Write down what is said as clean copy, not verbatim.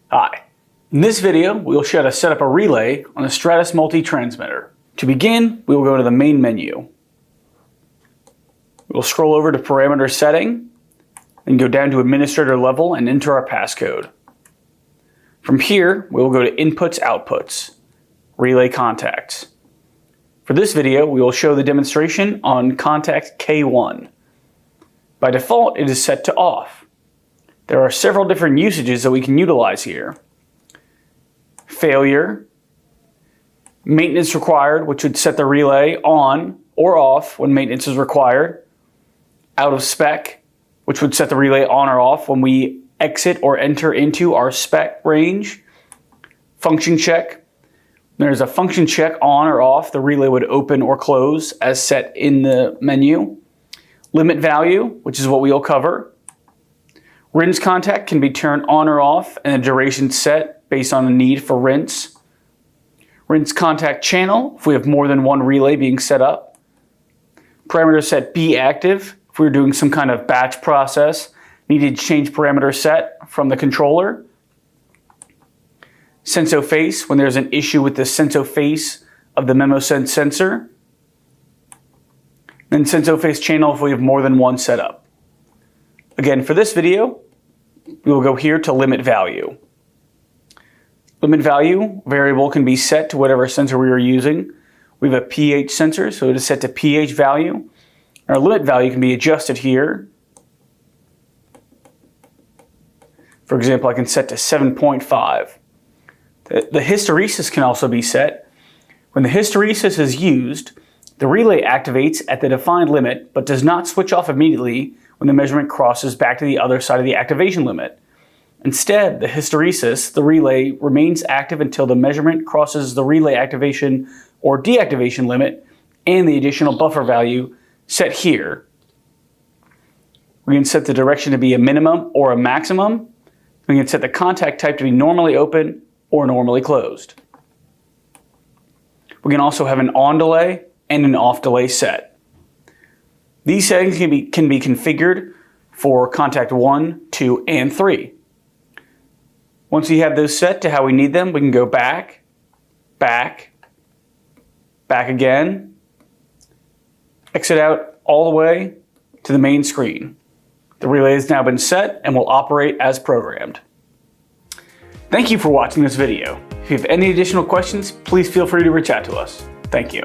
Hi. In this video, we'll show how to set up a relay on the Stratos Multi transmitter. To begin, we will go to the main menu. We'll scroll over to parameter setting, then go down to administrator level and enter our passcode. From here, we will go to inputs, outputs, relay contacts. For this video, we will show the demonstration on contact K1. By default, it is set to off. There are several different usages that we can utilize here. Failure, maintenance required, which would set the relay on or off when maintenance is required. Out-of-Spec, which would set the relay on or off when we exit or enter into our spec range. Function check. There's a function check on or off. The relay would open or close as set in the menu. Limit value, which is what we'll cover. Rinse contact can be turned on or off and the duration set based on the need for rinse. Rinse contact channel, if we have more than one relay being set up. Parameter set be active, if we're doing some kind of batch process, needed to change parameter set from the controller. Sensoface, when there's an issue with the Sensoface of the MemoSense sensor. Then Sensoface channel if we have more than one set up. Again, for this video, we will go here to limit value. Limit value variable can be set to whatever sensor we are using. We have a pH sensor, so it is set to pH value. Our limit value can be adjusted here. For example, I can set to 7.5. The hysteresis can also be set. When the hysteresis is used, the relay activates at the defined limit but does not switch off immediately when the measurement crosses back to the other side of the activation limit. Instead, the hysteresis, the relay, remains active until the measurement crosses the relay activation or deactivation limit and the additional buffer value set here. We can set the direction to be a minimum or a maximum. We can set the contact type to be normally open or normally closed. We can also have an on delay and an off delay set. These settings can be configured for contact 1, 2, and 3. Once we have those set to how we need them, we can go back, back, back again, exit out all the way to the main screen. The relay has now been set and will operate as programmed. Thank you for watching this video. If you have any additional questions, please feel free to reach out to us. Thank you.